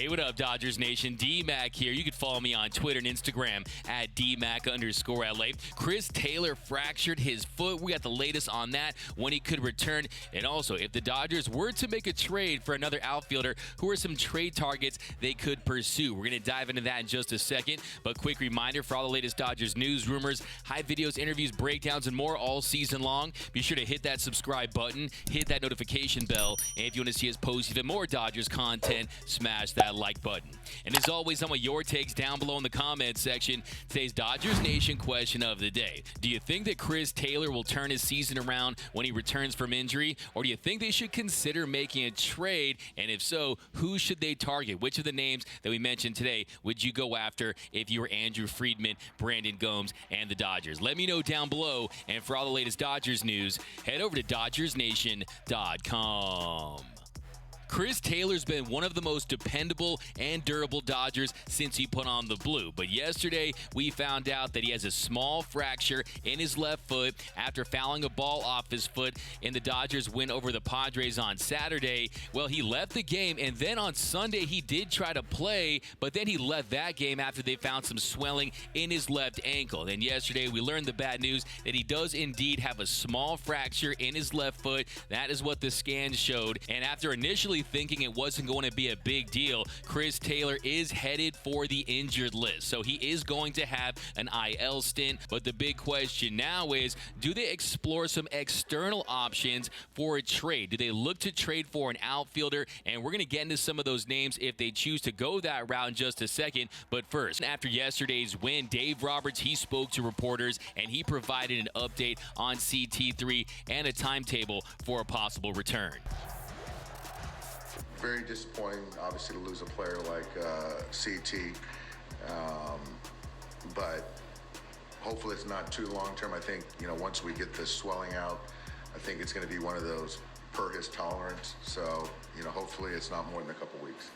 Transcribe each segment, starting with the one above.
Hey, what up, Dodgers Nation? D-Mac here. You can follow me on Twitter and Instagram at DMac_LA. Chris Taylor fractured his foot. We got the latest on that, when he could return. And also, if the Dodgers were to make a trade for another outfielder, who are some trade targets they could pursue? We're going to dive into that in just a second. But quick reminder, for all the latest Dodgers news, rumors, high videos, interviews, breakdowns, and more all season long, be sure to hit that subscribe button, hit that notification bell, and if you want to see us post even more Dodgers content, smash that like button. And as always, I want your takes down below in the comments section. Today's Dodgers Nation question of the day: do you think that Chris Taylor will turn his season around when he returns from injury, or do you think they should consider making a trade? And if so, who should they target? Which of the names that we mentioned today would you go after if you were Andrew Friedman, Brandon Gomes, and the Dodgers? Let me know down below. And for all the latest Dodgers news, head over to DodgersNation.com. Chris Taylor's been one of the most dependable and durable Dodgers since he put on the blue. But yesterday, we found out that he has a small fracture in his left foot after fouling a ball off his foot in the Dodgers win over the Padres on Saturday. Well, he left the game, and then on Sunday, he did try to play, but then he left that game after they found some swelling in his left ankle. And yesterday, we learned the bad news that he does indeed have a small fracture in his left foot. That is what the scans showed. And after initially thinking it wasn't going to be a big deal, Chris Taylor is headed for the injured list. So he is going to have an IL stint. But the big question now is, do they explore some external options for a trade? Do they look to trade for an outfielder? And we're going to get into some of those names if they choose to go that route in just a second. But first, after yesterday's win, Dave Roberts, he spoke to reporters and he provided an update on CT3 and a timetable for a possible return. Very disappointing, obviously, to lose a player like CT, but hopefully it's not too long-term. I think, once we get this swelling out, I think it's going to be one of those per his tolerance. So, hopefully it's not more than a couple weeks.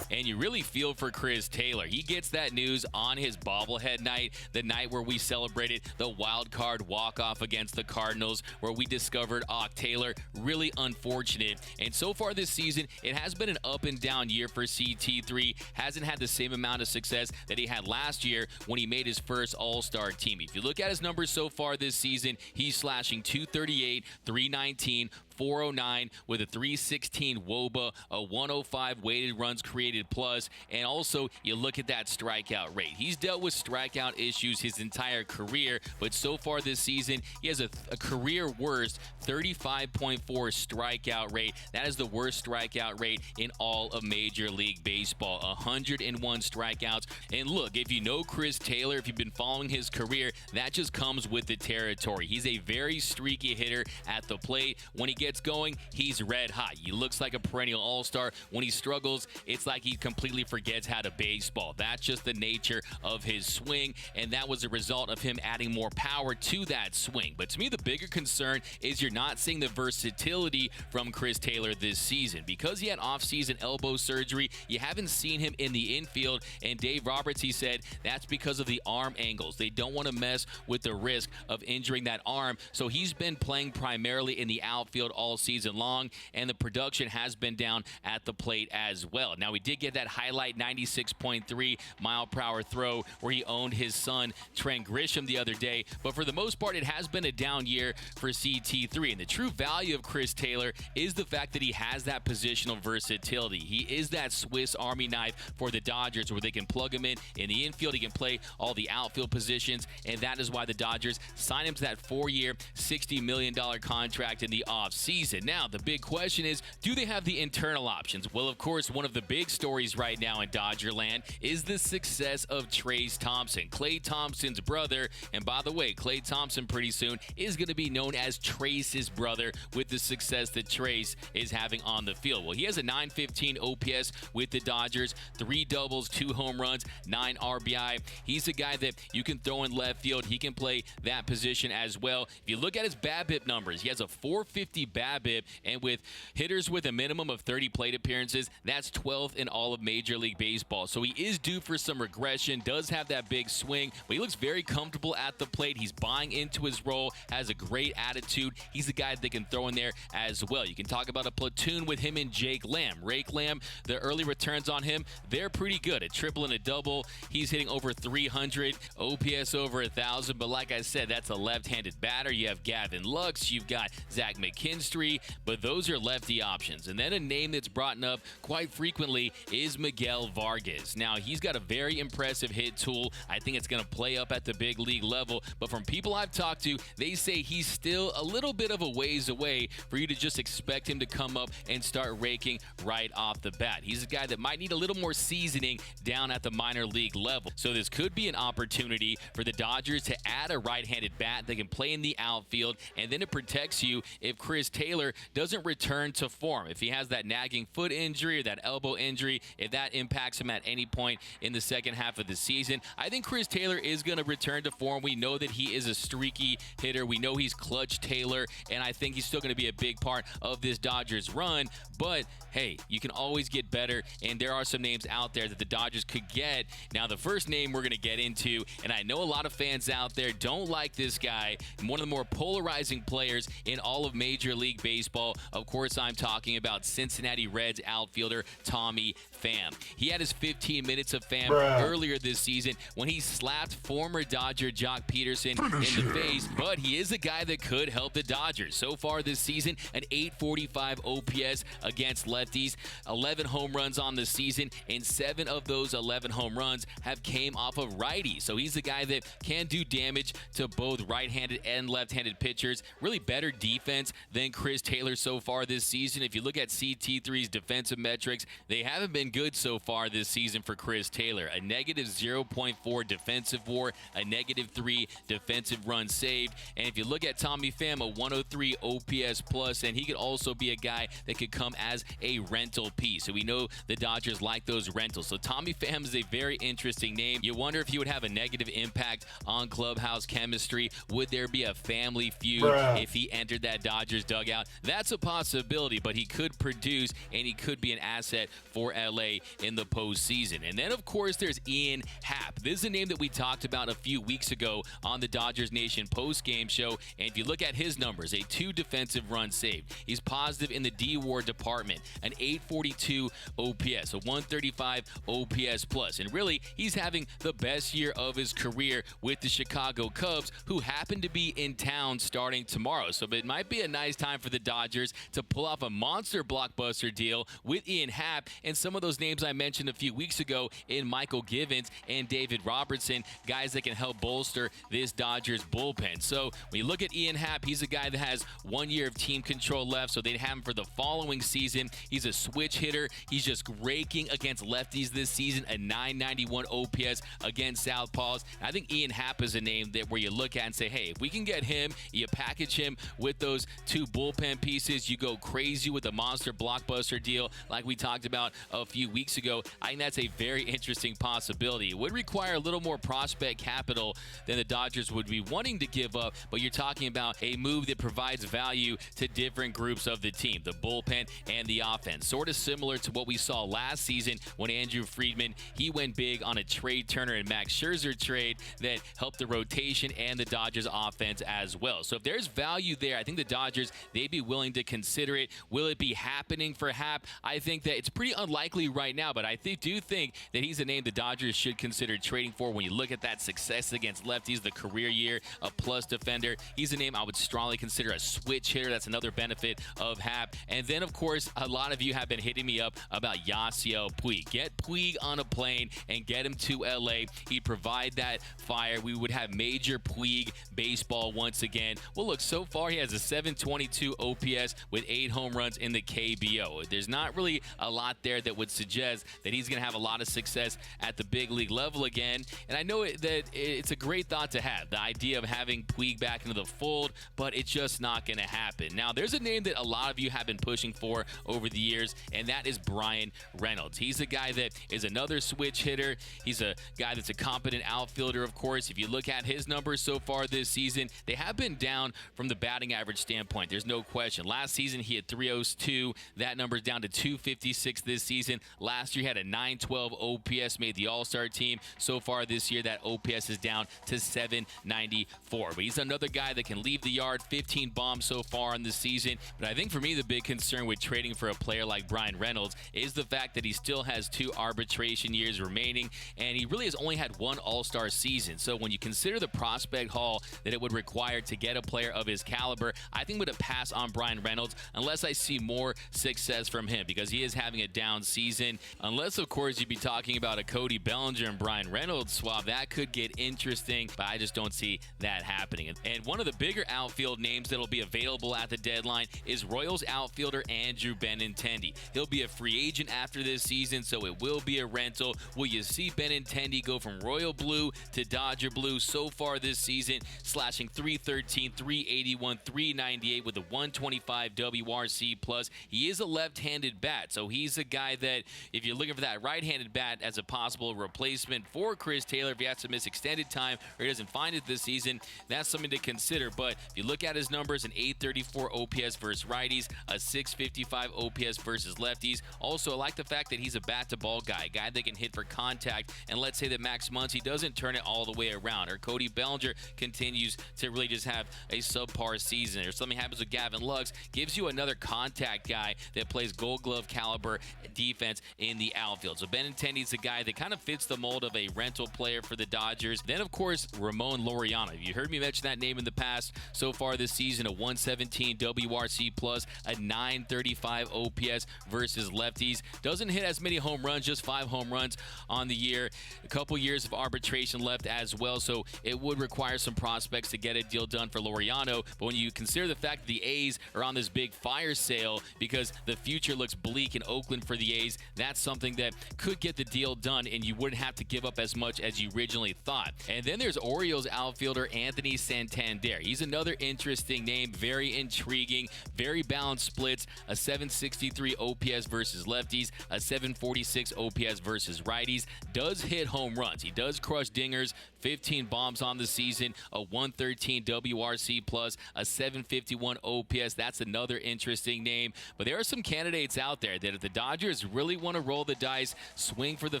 And you really feel for Chris Taylor. He gets that news on his bobblehead night, the night where we celebrated the wild card walk-off against the Cardinals, where we discovered Taylor. Really unfortunate. And so far this season, it has been an up and down year for CT3. Hasn't had the same amount of success that he had last year when he made his first All-Star team. If you look at his numbers so far this season, he's slashing .238, .319, .409 with a .316 WOBA, a .105 weighted runs created plus, and also you look at that strikeout rate. He's dealt with strikeout issues his entire career, but so far this season, he has a career worst 35.4 strikeout rate. That is the worst strikeout rate in all of Major League Baseball. 101 strikeouts. And look, if you know Chris Taylor, if you've been following his career, that just comes with the territory. He's a very streaky hitter at the plate. When he gets going, he's red hot. He looks like a perennial all-star. When he struggles, it's like he completely forgets how to baseball. That's just the nature of his swing, and that was a result of him adding more power to that swing. But to me, the bigger concern is you're not seeing the versatility from Chris Taylor this season. Because he had off-season elbow surgery, you haven't seen him in the infield, and Dave Roberts, he said that's because of the arm angles. They don't want to mess with the risk of injuring that arm, so he's been playing primarily in the outfield all season long, and the production has been down at the plate as well. Now, we did get that highlight 96.3 mile per hour throw where he owned his son Trent Grisham the other day, but for the most part, it has been a down year for CT3. And the true value of Chris Taylor is the fact that he has that positional versatility. He is that Swiss Army knife for the Dodgers, where they can plug him in the infield. He can play all the outfield positions, and that is why the Dodgers signed him to that 4-year, $60 million contract in the offseason. Now, the big question is, do they have the internal options? Well, of course, one of the big stories right now in Dodgerland is the success of Trayce Thompson, Klay Thompson's brother. And by the way, Klay Thompson pretty soon is going to be known as Trace's brother with the success that Trayce is having on the field. Well, he has a .915 OPS with the Dodgers, 3 doubles, 2 home runs, 9 RBI. He's a guy that you can throw in left field. He can play that position as well. If you look at his BABIP numbers, he has a .450 BABIP, and with hitters with a minimum of 30 plate appearances, that's 12th in all of Major League Baseball. So he is due for some regression, does have that big swing, but he looks very comfortable at the plate. He's buying into his role, has a great attitude. He's a guy that can throw in there as well. You can talk about a platoon with him and Jake Lamb. Rake Lamb, the early returns on him, they're pretty good. A triple and a double. He's hitting over 300, OPS over 1,000, but like I said, that's a left-handed batter. You have Gavin Lux, you've got Zach McKinstry, but those are lefty options. And then a name that's brought up quite frequently is Miguel Vargas. Now, he's got a very impressive hit tool. I think it's going to play up at the big league level, but from people I've talked to, they say he's still a little bit of a ways away for you to just expect him to come up and start raking right off the bat. He's a guy that might need a little more seasoning down at the minor league level. So this could be an opportunity for the Dodgers to add a right-handed bat that can play in the outfield, and then it protects you if Chris Taylor doesn't return to form. If he has that nagging foot injury or that elbow injury, if that impacts him at any point in the second half of the season, I think Chris Taylor is going to return to form. We know that he is a streaky hitter. We know he's Clutch Taylor, and I think he's still going to be a big part of this Dodgers run. But hey, you can always get better, and there are some names out there that the Dodgers could get. Now, the first name we're going to get into, and I know a lot of fans out there don't like this guy, one of the more polarizing players in all of Major League Baseball. Of course, I'm talking about Cincinnati Reds outfielder Tommy Pham. He had his 15 minutes of Pham earlier this season when he slapped former Dodger Jock Peterson in the face, but he is a guy that could help the Dodgers. So far this season, an .845 OPS against lefties, 11 home runs on the season, and 7 of those 11 home runs have came off of righties. So he's a guy that can do damage to both right-handed and left-handed pitchers. Really better defense than Chris Taylor so far this season. If you look at CT3's defensive metrics, they haven't been good so far this season for Chris Taylor. A negative 0.4 defensive WAR, a negative 3 defensive runs saved. And if you look at Tommy Pham, a 103 OPS plus, and he could also be a guy that could come as a rental piece. So we know the Dodgers like those rentals. So Tommy Pham is a very interesting name. You wonder if he would have a negative impact on clubhouse chemistry. Would there be a family feud if he entered that Dodgers dugout? That's a possibility, but he could produce, and he could be an asset for LA in the postseason. And then, of course, there's Ian Happ. This is a name that we talked about a few weeks ago on the Dodgers Nation post-game show, and if you look at his numbers, a 2 defensive runs saved. He's positive in the D-WAR department, an .842 OPS, a 135 OPS plus, and really, he's having the best year of his career with the Chicago Cubs, who happen to be in town starting tomorrow. So it might be a nice time for the Dodgers to pull off a monster blockbuster deal with Ian Happ and some of those names I mentioned a few weeks ago in Michael Givens and David Robertson, guys that can help bolster this Dodgers bullpen. So when you look at Ian Happ, he's a guy that has 1 year of team control left, so they'd have him for the following season. He's a switch hitter. He's just raking against lefties this season, a 991 OPS against southpaws. I think Ian Happ is a name that where you look at and say, hey, if we can get him, you package him with those 2 bullpen pieces, you go crazy with a monster blockbuster deal like we talked about a few weeks ago. I think that's a very interesting possibility. It would require a little more prospect capital than the Dodgers would be wanting to give up, but you're talking about a move that provides value to different groups of the team, the bullpen and the offense. Sort of similar to what we saw last season when Andrew Friedman, he went big on a Trey Turner and Max Scherzer trade that helped the rotation and the Dodgers offense as well. So if there's value there, I think the Dodgers, they'd be willing to consider it. Will it be happening for Happ? I think that it's pretty unlikely right now, but I do think that he's a name the Dodgers should consider trading for. When you look at that success against lefties, the career year, a plus defender, he's a name I would strongly consider a switch hitter. That's another benefit of Happ. And then, of course, a lot of you have been hitting me up about Yasiel Puig. Get Puig on a plane and get him to LA. He'd provide that fire. We would have major Puig baseball once again. Well, look, so far he has a 722 OPS with 8 home runs in the KBO. There's not really a lot there that would suggest that he's going to have a lot of success at the big league level again. And I know that it's a great thought to have, the idea of having Puig back into the fold, but it's just not going to happen. Now, there's a name that a lot of you have been pushing for over the years, and that is Bryan Reynolds. He's a guy that is another switch hitter. He's a guy that's a competent outfielder, of course. If you look at his numbers so far this season, they have been down from the batting average standpoint. They're There's no question. Last season, he had 302. That number's down to 256 this season. Last year, he had a 912 OPS, made the All-Star team. So far this year, that OPS is down to 794. But he's another guy that can leave the yard. 15 bombs so far in the season. But I think for me, the big concern with trading for a player like Bryan Reynolds is the fact that he still has 2 arbitration years remaining, and he really has only had 1 All-Star season. So when you consider the prospect haul that it would require to get a player of his caliber, I think I'm going to pass on Bryan Reynolds unless I see more success from him, because he is having a down season. Unless, of course, you'd be talking about a Cody Bellinger and Bryan Reynolds swap. That could get interesting, but I just don't see that happening. And one of the bigger outfield names that'll be available at the deadline is Royals outfielder Andrew Benintendi. He'll be a free agent after this season, so it will be a rental. Will you see Benintendi go from Royal Blue to Dodger Blue so far this season, slashing .313, .381, .398 with a 125 WRC plus? He is a left-handed bat, so he's a guy that, if you're looking for that right-handed bat as a possible replacement for Chris Taylor, if he has to miss extended time or he doesn't find it this season, that's something to consider. But if you look at his numbers, an 834 OPS versus righties, a 655 OPS versus lefties. Also, I like the fact that he's a bat-to-ball guy, a guy that can hit for contact. And let's say that Max Muncy doesn't turn it all the way around, or Cody Bellinger continues to really just have a subpar season, or something happens with Gavin Lux, gives you another contact guy that plays Gold Glove caliber defense in the outfield. So Benintendi's a guy that kind of fits the mold of a rental player for the Dodgers. Then, of course, Ramon Laureano. You heard me mention that name in the past. So far this season, a 117 WRC plus, a 935 OPS versus lefties. Doesn't hit as many home runs, just 5 home runs on the year. A couple years of arbitration left as well, so it would require some prospects to get a deal done for Laureano. But when you consider the fact that the A's are on this big fire sale because the future looks bleak in Oakland for the A's, that's something that could get the deal done, and you wouldn't have to give up as much as you originally thought. And then there's Orioles outfielder Anthony Santander. He's another interesting name, very intriguing, very balanced splits, a 763 OPS versus lefties, a 746 OPS versus righties. Does hit home runs. He does crush dingers, 15 bombs on the season, a 113 WRC plus, a 751 OPS. That's another interesting name. But there are some candidates out there that if the Dodgers really want to roll the dice, swing for the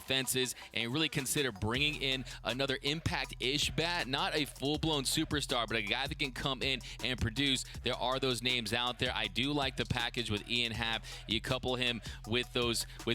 fences, and really consider bringing in another impact-ish bat, not a full-blown superstar, but a guy that can come in and produce, there are those names out there. I do like the package with Ian Happ. You couple him with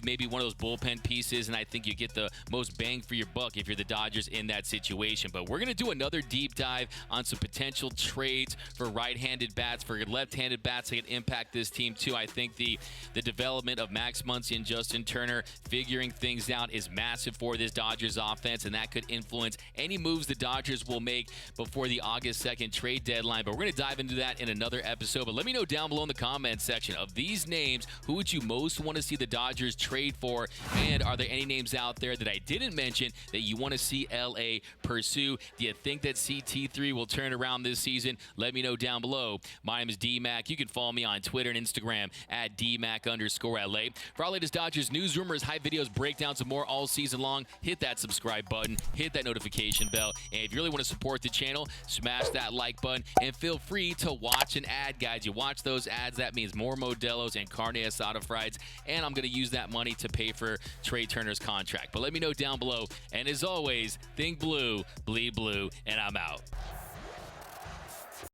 maybe one of those bullpen pieces, and I think you get the most bang for your buck if you're the Dodgers in that situation. But we're going to do another deep dive on some potential trades for right-handed bats, for left-handed bats that can impact this team too. I think the development of Max Muncy and Justin Turner figuring things out is massive for this Dodgers offense, and that could influence any moves the Dodgers will make before the August 2nd trade deadline. But we're going to dive into that in another episode. But let me know down below in the comments section, of these names, who would you most want to see the Dodgers trade for? And are there any names out there that I didn't mention that you want to see LA pursue? Do you think that CT3 will turn around this season? Let me know down below. My name is D-Mac. You can follow me on Twitter and Instagram at DMac_LA. For our latest Dodgers news, rumors, hype videos, breakdowns, and more all season long, hit that subscribe button, hit that notification bell, and if you really want to support the channel, smash that like button, and feel free to watch an ad, guys. You watch those ads, that means more Modelo's and carne asada fries, and I'm going to use that money to pay for Trey Turner's contract. But let me know down below, and as always, think blue, bleed blue, and I'm out.